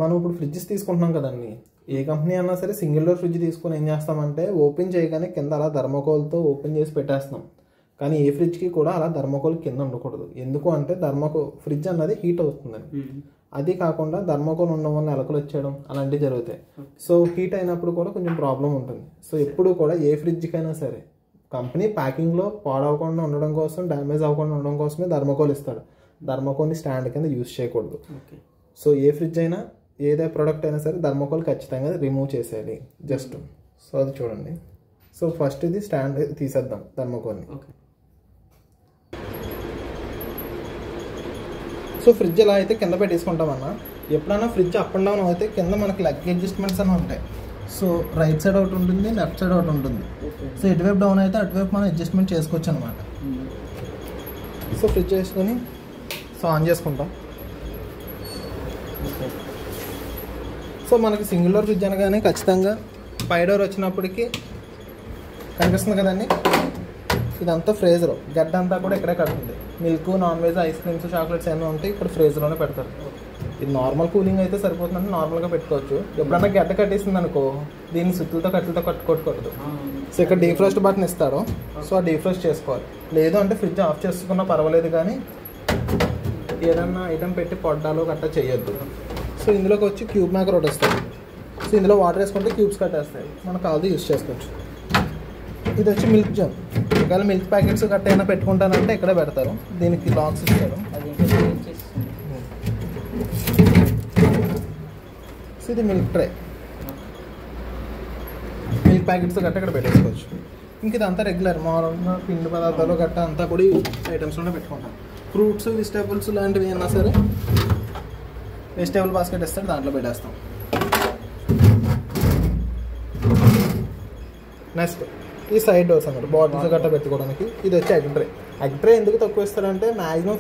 మనం ఇప్పుడు ఫ్రిడ్జెస్ తీసుకుంటున్నాం కదండి, ఏ కంపెనీ అన్నా సరే సింగిల్ డోర్ ఫ్రిడ్జ్ తీసుకొని ఏం చేస్తామంటే ఓపెన్ చేయగానే కింద అలా థర్మోకోల్తో ఓపెన్ చేసి పెట్టేస్తాం. కానీ ఏ ఫ్రిడ్జ్కి కూడా అలా థర్మోకోల్ కింద ఉండకూడదు. ఎందుకు అంటే ఫ్రిడ్జ్ అన్నది హీట్ అవుతుందండి. అది కాకుండా థర్మోకోల్ ఉండడం వల్ల ఎలకలు వచ్చేయడం అలాంటివి జరుగుతాయి. సో హీట్ అయినప్పుడు కూడా కొంచెం ప్రాబ్లం ఉంటుంది. సో ఎప్పుడు కూడా ఏ ఫ్రిడ్జ్కైనా సరే కంపెనీ ప్యాకింగ్లో పాడవకుండా ఉండడం కోసం, డ్యామేజ్ అవ్వకుండా ఉండడం కోసమే థర్మోకోల్ ఇస్తాడు. థర్మోకోల్ని స్టాండ్ కింద యూజ్ చేయకూడదు. సో ఏ ఫ్రిడ్జ్ అయినా ఏదే ప్రోడక్ట్ అయినా సరే థర్మోకోల్ ఖచ్చితంగా రిమూవ్ చేసేయాలి జస్ట్. సో అది చూడండి. సో ఫస్ట్ ఇది స్టాండ్ తీసేద్దాం థర్మోకోల్ని. సో ఫ్రిడ్జ్ ఎలా అయితే కింద పెట్టేసుకుంటామన్నా, ఎప్పుడైనా ఫ్రిడ్జ్ అప్ అండ్ డౌన్ అయితే కింద మనకి లెగ్ అడ్జస్ట్మెంట్స్ అని ఉంటాయి. సో రైట్ సైడ్ ఒకటి ఉంటుంది, లెఫ్ట్ సైడ్ ఒకటి ఉంటుంది. సో ఎటువైపు డౌన్ అయితే అటువైపు మనం అడ్జస్ట్మెంట్ చేసుకోవచ్చు అనమాట. సో ఫ్రిడ్జ్ వేసుకొని సో ఆన్ చేసుకుంటాం. సో మనకి సింగిల్ డోర్ ఫ్రిడ్జ్ అనగానే ఖచ్చితంగా పై డోర్ వచ్చినప్పటికీ కనిపిస్తుంది కదండి, ఇదంతా ఫ్రీజర్. గడ్డ అంతా కూడా ఇక్కడే కడుతుంది. Milk, non veg, ice creams, chocolates ఏమైనా ఉంటే ఇక్కడ ఫ్రీజర్లోనే పెడతారు. ఇది నార్మల్ కూలింగ్ అయితే సరిపోతుందంటే నార్మల్గా పెట్టుకోవచ్చు. ఎప్పుడన్నా గడ్డ కట్టేసింది అనుకో, దీన్ని సుత్తులతో కట్టెలతో కట్టుకోకూడదు. సో ఇక్కడ డీఫ్రోస్ట్ బటన్ ఇస్తాడు. సో ఆ డీఫ్రోస్ట్ చేసుకోవాలి. లేదు అంటే ఫ్రిడ్జ్ ఆఫ్ చేసుకున్నా పర్వాలేదు, కానీ ఏదన్నా ఐటమ్ పెట్టి పొడ్డాలో గట్ట చేయొద్దు. సో ఇందులోకి వచ్చి క్యూబ్ మేకర్ ఒకటి వస్తుంది. సో ఇందులో వాటర్ వేసుకుంటే క్యూబ్స్ కట్టేస్తాయి. మనకు కావాలి యూస్ చేసుకోవచ్చు. ఇది వచ్చి మిల్క్ జామ్. ఒకవేళ మిల్క్ ప్యాకెట్స్ గట్ట అయినా పెట్టుకుంటానంటే ఇక్కడే పెడతారు. దీనికి లాక్స్ ఇస్తారు. సో ఇది మిల్క్ ట్రే. మిల్క్ ప్యాకెట్స్ గట్ట ఇక్కడ పెట్టేసుకోవచ్చు. ఇంక ఇదంతా రెగ్యులర్ మామూలుగా పిండి పదార్థాలు గట్ట అంతా కూడా ఐటమ్స్లోనే పెట్టుకుంటాం. ఫ్రూట్స్, వెజిటేబుల్స్ లాంటివి అయినా సరే వెజిటేబుల్ బాస్కెట్ ఇస్తాడు, దాంట్లో పెట్టేస్తాం. నెక్స్ట్ ఈ సైడ్ డోర్స్ అన్నమాట, బాటిల్స్ గట్ట పెట్టుకోవడానికి. ఇది వచ్చి ఎగ్ ట్రే. ఎగ్ ట్రే ఎందుకు తక్కువ ఇస్తారంటే మ్యాక్సిమం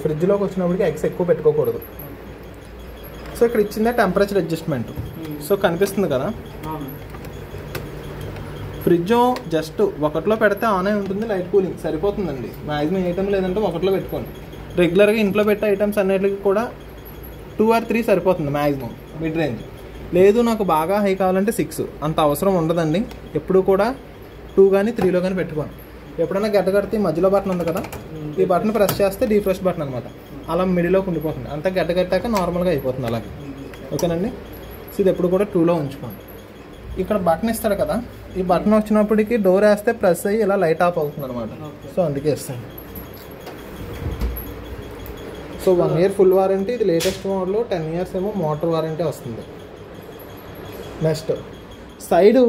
ఫ్రిడ్జ్లోకి వచ్చినప్పటికి ఎగ్స్ ఎక్కువ పెట్టుకోకూడదు. సో ఇక్కడ ఇచ్చిందే టెంపరేచర్ అడ్జస్ట్మెంట్. సో కనిపిస్తుంది కదా, ఫ్రిడ్జ్ జస్ట్ ఒకటిలో పెడితే ఆన్ అయి ఉంటుంది, లైట్ కూలింగ్ సరిపోతుందండి. మ్యాక్సిమం ఐటమ్ లేదంటే ఒకటిలో పెట్టుకోండి. రెగ్యులర్గా ఇంట్లో పెట్టే ఐటమ్స్ అన్నిటికి కూడా 2 or 3 సరిపోతుంది మ్యాక్సిమం మిడ్ రేంజ్. లేదు నాకు బాగా హై కావాలంటే 6, అంత అవసరం ఉండదండి. ఎప్పుడు కూడా 2 కానీ 3లో కానీ పెట్టుకోండి. ఎప్పుడైనా గడ్డ కడితే మధ్యలో బటన్ ఉంది కదా, ఈ బటన్ ప్రెస్ చేస్తే డీఫ్రోస్ట్ బటన్ అనమాట, అలా మిడిలోకి ఉండిపోతుంది. అంతా గడ్డ కట్టాక నార్మల్గా అయిపోతుంది అలాగే. ఓకేనండి. సో ఇది ఎప్పుడు కూడా 2లో ఉంచుకోండి. ఇక్కడ బటన్ ఇస్తాడు కదా, ఈ బటన్ వచ్చినప్పటికీ డోర్ వేస్తే ప్రెస్ అయ్యి ఇలా లైట్ ఆఫ్ అవుతుంది అనమాట. సో అందుకే ఇస్తాను. So 1 year full warranty. ఇది లేటెస్ట్ మోడల్. 10 years ఏమో మోటార్ వారంటీ వస్తుంది. నెక్స్ట్ సైడు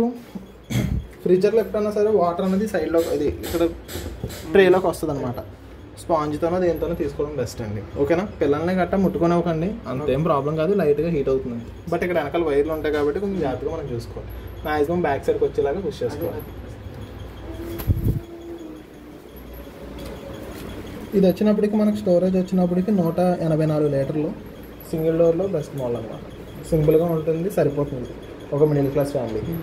ఫ్రిడ్జర్లో ఎప్పుడైనా సరే వాటర్ అనేది సైడ్లో ఇది ఇక్కడ ట్రేలోకి వస్తుంది అనమాట. స్పాంజ్తోనో దేనితోనో తీసుకోవడం బెస్ట్ అండి. ఓకేనా. పిల్లల్ని గట్టా ముట్టుకోనివ్వకండి, అంతేం ప్రాబ్లం కాదు, లైట్గా హీట్ అవుతుంది. బట్ ఇక్కడ వెనకాల వైర్లు ఉంటాయి కాబట్టి కొంచెం జాగ్రత్తగా మనం చూసుకోవాలి. మ్యాక్సిమం బ్యాక్ సైడ్కి వచ్చేలాగా పుష్ చేసుకోవాలి. ఇది వచ్చినప్పటికి మనకు స్టోరేజ్ వచ్చినప్పటికి 184 లీటర్లు. సింగిల్ డోర్లో బెస్ట్ మోడల్ అనమాట. సింపుల్గా ఉంటుంది, సరిపోతుంది ఒక మిడిల్ క్లాస్ ఫ్యామిలీకి.